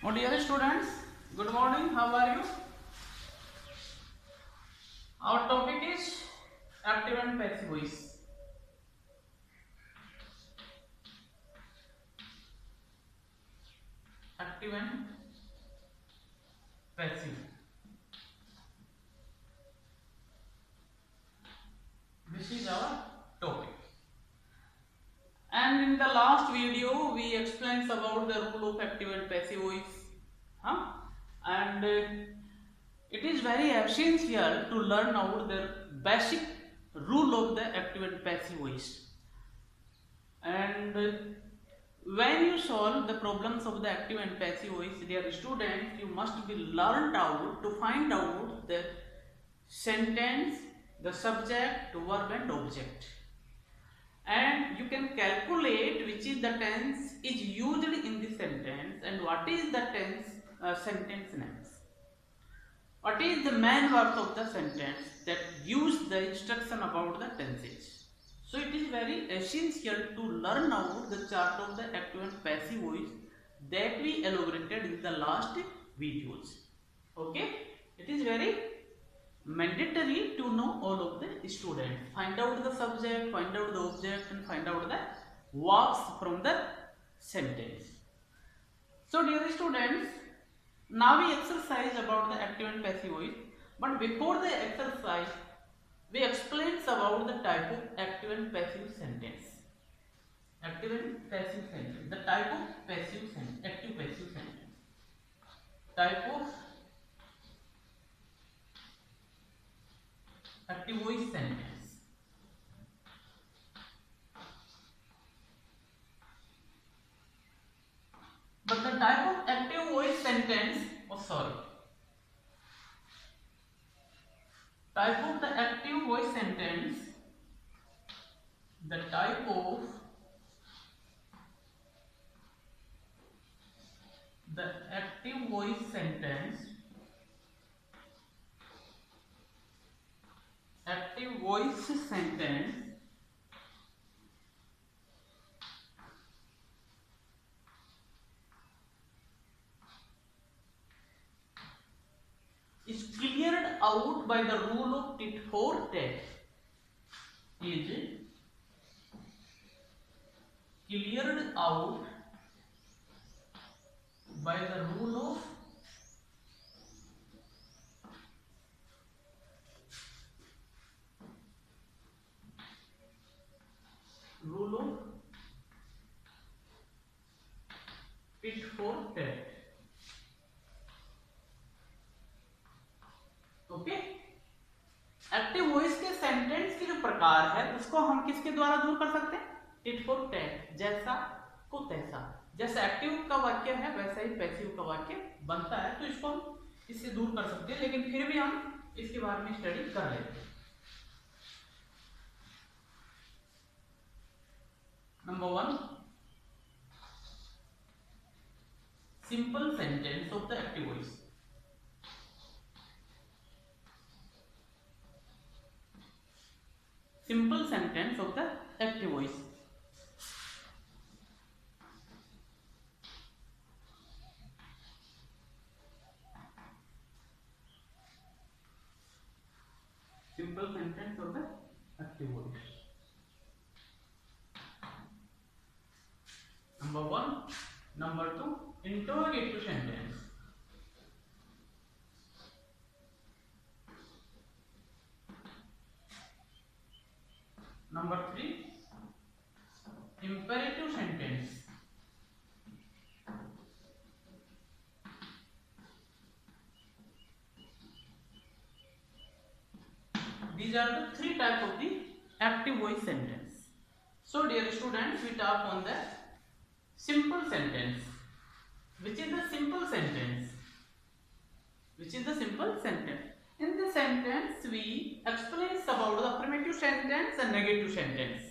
Oh, dear students, good morning. How are you? Our topic is active and passive voice. Active and passive. This is our topic. And in the last video, we explained about the rule of active and passive voice. And it is very essential to learn out the basic rule of the active and passive voice. And when you solve the problems of the active and passive voice, dear students, you must be learned out to find out the sentence, the subject, verb and object. And you can calculate which is the tense is used in the sentence and what is the tense sentence names. What is the main words of the sentence that gives the instruction about the tenses. So it is very essential to learn out the chart of the active and passive voice that we elaborated in the last videos. Okay, it is very mandatory to know all of the students. Find out the subject, find out the object and find out the words from the sentence. So dear students, now we exercise about the active and passive voice, but before the exercise we explain about the type of active and passive sentence. Active and passive sentence. The type of passive sentence. Active passive sentence. Type of active voice sentence. But the type of active voice sentence, type of the active voice sentence, the type of the active voice sentence, active voice sentence is cleared out by the rule of tit for tat. Is cleared out by the rule of tit for tat. Okay, active voice के sentence के जो प्रकार है उसको हम किसके द्वारा दूर कर सकते हैं? टिट फॉर टैट, जैसा को तैसा। जैसा एक्टिव का वाक्य है वैसा ही पैसिव का वाक्य बनता है, तो इसको हम इससे दूर कर सकते हैं, लेकिन फिर भी हम इसके बारे में स्टडी कर लेते हैं। Number 1, simple sentence of the active voice. Simple sentence of the active voice. Simple sentence of the active voice. Number 1. Number 2, interrogative sentence. Number 3, imperative sentence. These are the 3 types of the active voice sentence. So dear students, we talk on the simple sentence. Which is the simple sentence? Which is the simple sentence? In this sentence, we explain about the affirmative sentence and negative sentence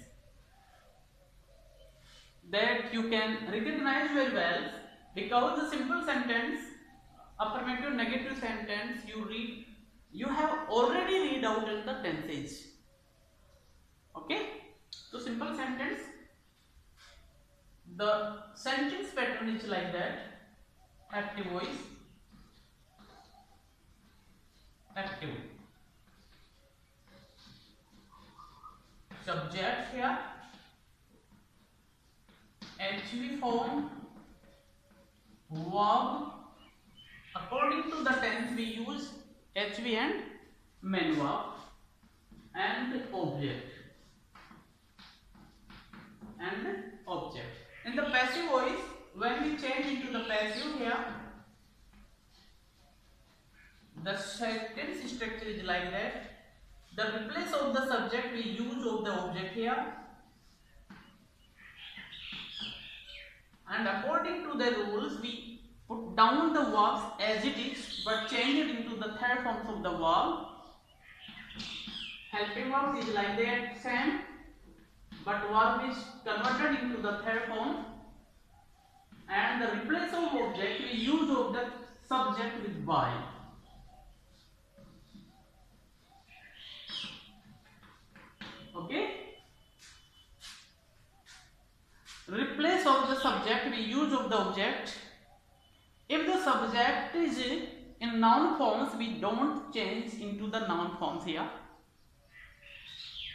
that you can recognize very well, because the simple sentence, affirmative, negative sentence, you have already read out in the tenses. Okay, so simple sentence, the sentence pattern is like that: active voice, active. Subject here, HV form, verb. According to the tense we use HV and main verb, and object. In the passive voice, when we change into the passive here, the sentence structure is like that. The replace of the subject we use of the object here, and according to the rules we put down the verbs as it is but change it into the third forms of the verb. Helping verbs is like that same, but verb is converted into the third form, and the replace of object we use of the subject with by. Okay, replace of the subject we use of the object. If the subject is in noun forms, we don't change into the noun forms here.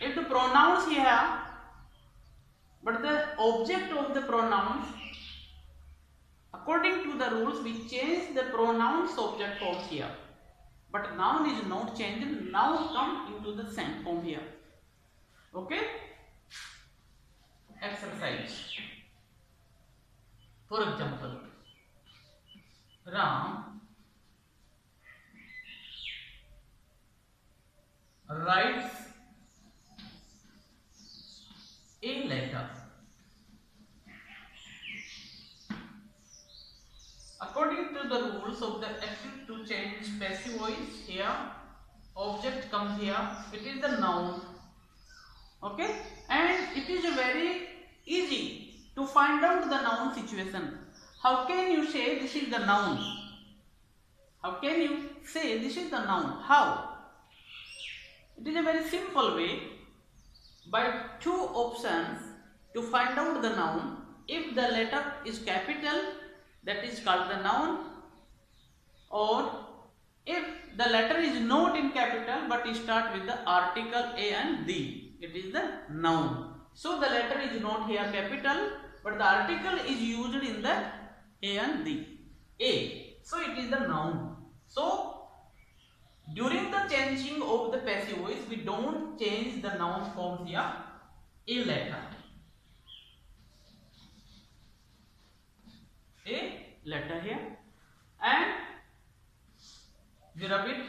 If the pronouns here, but the object of the pronouns, according to the rules we change the pronouns object forms here, but noun is not changed. Noun come into the same form here. Okay, exercise. For example, Ram writes a letter. According to the rules of the active to change passive voice here, object comes here, it is the noun. Okay, and it is very easy to find out the noun situation. How can you say this is the noun? How can you say this is the noun? How? It is a very simple way. By two options to find out the noun. If the letter is capital, that is called the noun, or if the letter is not in capital but start with the article A and D, it is the noun. So the letter is not here capital, but the article is used in the A and D. A. So it is the noun. So during the changing of the passive voice, we don't change the noun forms here. A letter. A letter here. And we rub it.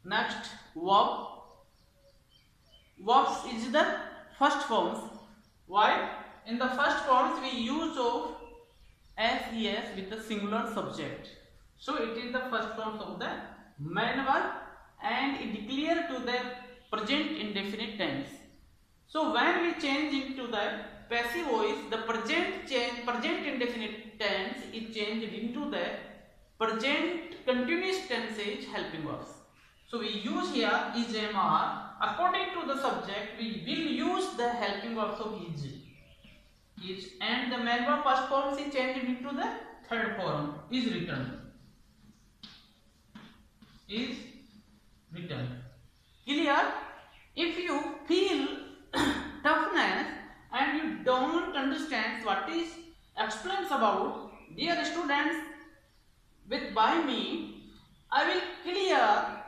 Next, verb. Verbs is the first forms. Why? In the first forms we use of SES with the singular subject. So it is the first form of the main verb, and it declare to the present indefinite tense. So when we change into the passive voice, the present indefinite tense is changed into the present continuous tense is helping verbs. So we use here is MR. According to the subject, we will use the helping verbs of is, and the main verb first form is changed into the third form is written. Is written. Clear? If you feel toughness and you don't understand what is explains about, dear students, with by me, I will clear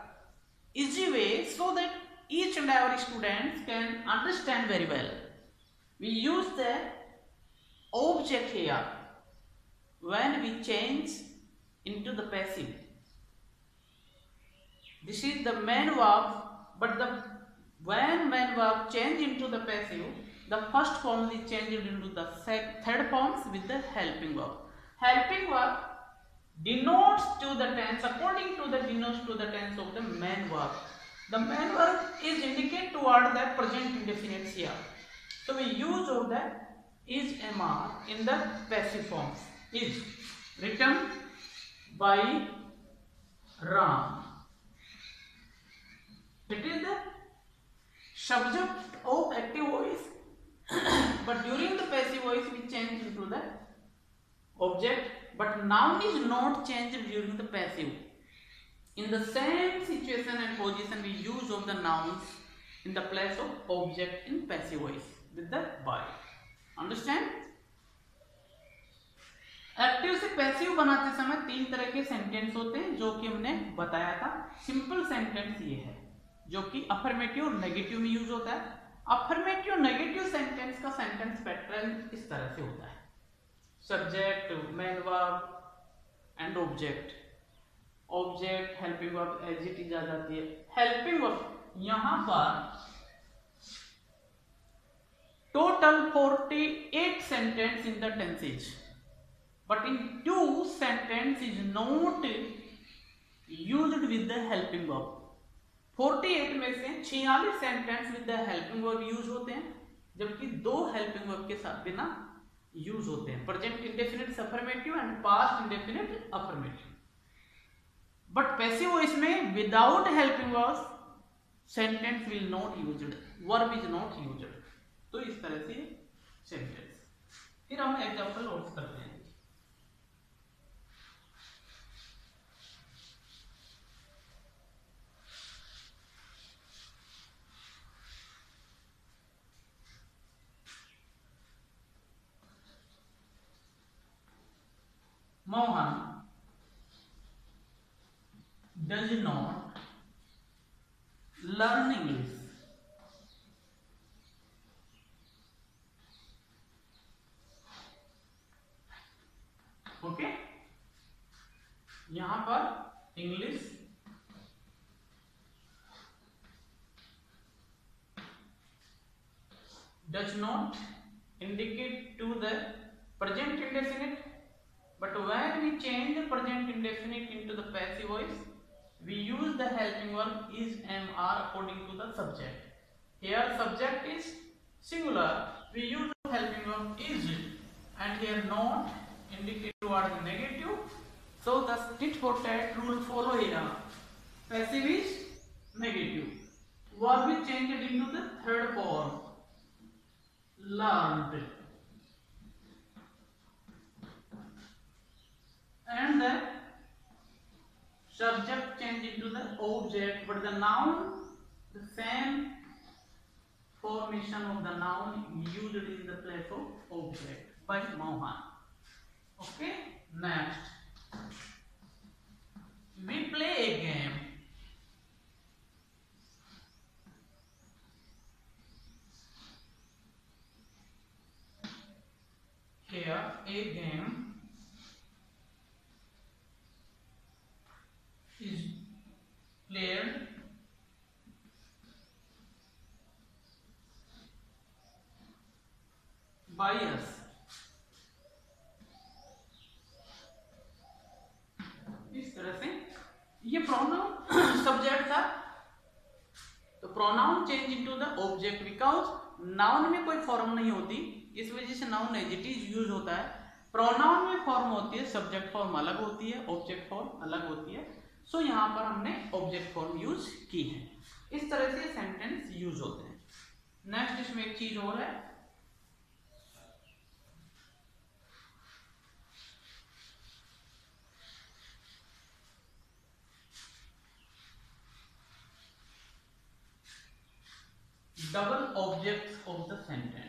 easy way so that each and every student can understand very well. We use the object here when we change into the passive. This is the main verb, but when main verb change into the passive, the first form is changed into the third forms with the helping verb. Helping verb denotes to the tense according to the denotes to the tense of the main verb. The main verb is indicate toward the present indefinite here. So we use of the is MR in the passive forms. Is written by Ram. It is the subject of active voice, but during the passive voice we change into the object, but noun is not changed during the passive. In the same situation and position, we use of the nouns in the place of object in passive voice with the by. Understand? Active से passive बनाते समय तीन तरह के sentence होते हैं जो कि हमने बताया था. सिंपल सेंटेंस ये है जो कि अफर्मेटिव और नेगेटिव में यूज होता है. अफर्मेटिव नेगेटिव सेंटेंस का सेंटेंस पैटर्न इस तरह से होता है. Subject, main verb and object. Object helping verb as it is आ जाती है. हेल्पिंग वर्ब यहां पर total 48 sentence in the tenses, but in two sentence is not used with the helping verb. 48 में से 46 sentence with the helping verb use होते हैं, जबकि 2 हेल्पिंग वर्ब के साथ बिना यूज होते हैं. Present indefinite affirmative and past indefinite affirmative. But passive voice में without helping verb sentence will not used, verb is not used. तो इस तरह से सेंटेंस. फिर हम एग्जांपल नोट करते हैं. Mohan does not learn English. Okay? यहां पर English does not indicate to the present indefinite. But when we change the present indefinite into the passive voice, we use the helping verb is, am, are according to the subject. Here subject is singular, we use the helping verb is, and here not indicate towards the negative. So the tit for tat rule follow here. Passive is negative. Verb is changed into the third form. Learned. And the subject change into the object, but the noun, the same formation of the noun used in the place of object by Mohan. Okay, next we play a game. Here a game is played by us. इस तरह से ये pronoun subject था, तो pronoun change into the object because noun में कोई form नहीं होती, इस वजह से noun as it is use होता है. प्रोनाउन में फॉर्म होती है, सब्जेक्ट फॉर्म अलग होती है, ऑब्जेक्ट फॉर्म अलग होती है. सो यहां पर हमने ऑब्जेक्ट फॉर्म यूज की है. इस तरह से सेंटेंस यूज होते हैं. नेक्स्ट इसमें एक चीज और है, double objects of the sentence.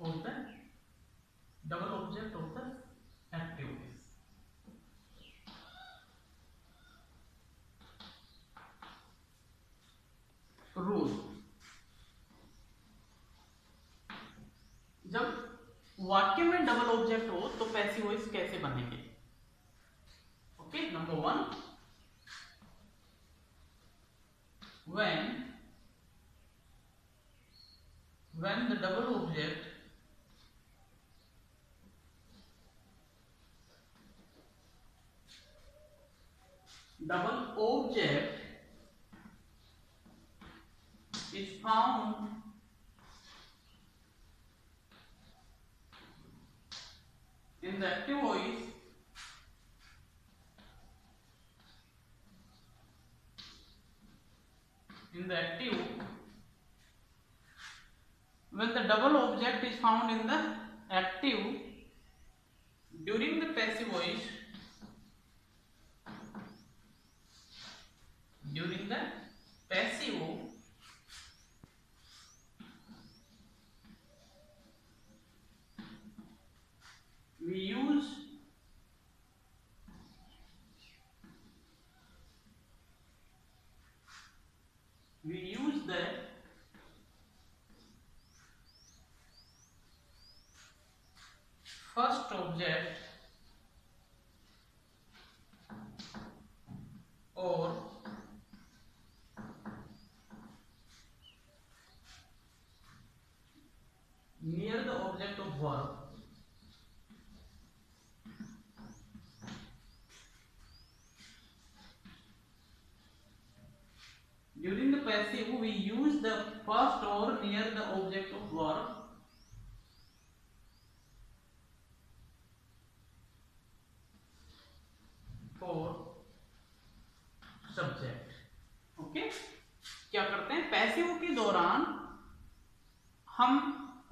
Of the double object of the activities. Rule. जब वाक्य में डबल ऑब्जेक्ट हो तो पैसिव वॉइस कैसे बनेंगे? Okay, number 1, when the double object is found in the active voice, in the active, when the double object is found in the active during the passive voice, during the passive we use the first object or near the object of verb during the passive. We use the first or near the object of verb for subject. Okay, क्या करते हैं, passive के दौरान हम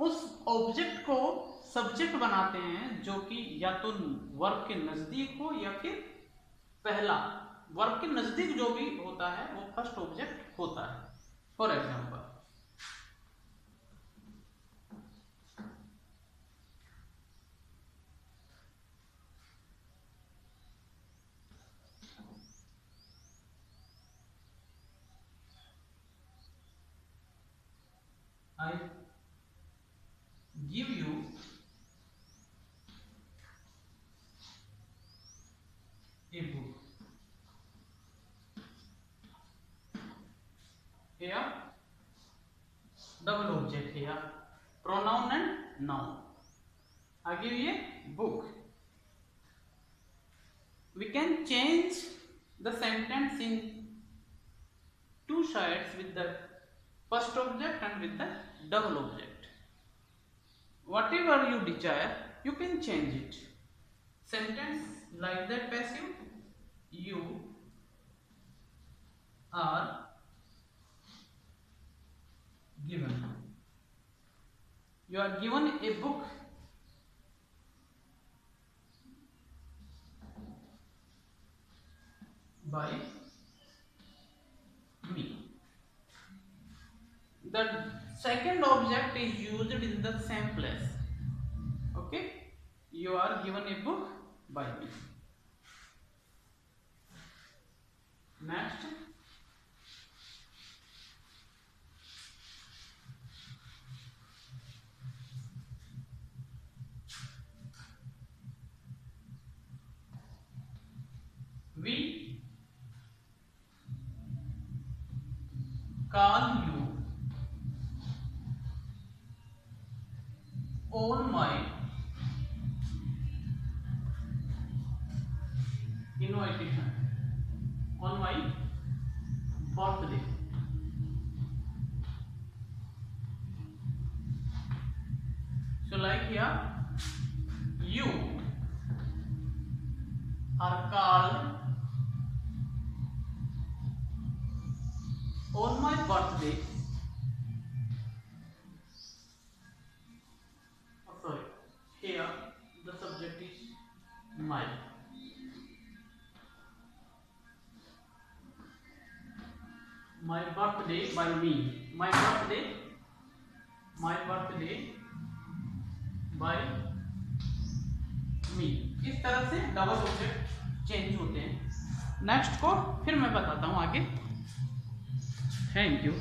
उस object को subject बनाते हैं जो कि या तो वर्ब के नजदीक हो या फिर पहला वर्ब के नजदीक जो भी होता है वो फर्स्ट ऑब्जेक्ट होता है. For example, I give you a book. Here double object, here pronoun and noun. I give you a book. We can change the sentence in two sides with the first object and with the double object. Whatever you desire, you can change it. Sentence like that passive, you are given. You are given a book by me. The second object is used in the same place. Okay, you are given a book by me. Next, we call you on my invitation, on my birthday. So like here, you are called on my birthday. Oh, sorry, here the subject is my. My birthday by me. My birthday by me. इस तरह से double object change होते हैं. Next को फिर मैं बताता हूं आगे. Thank you.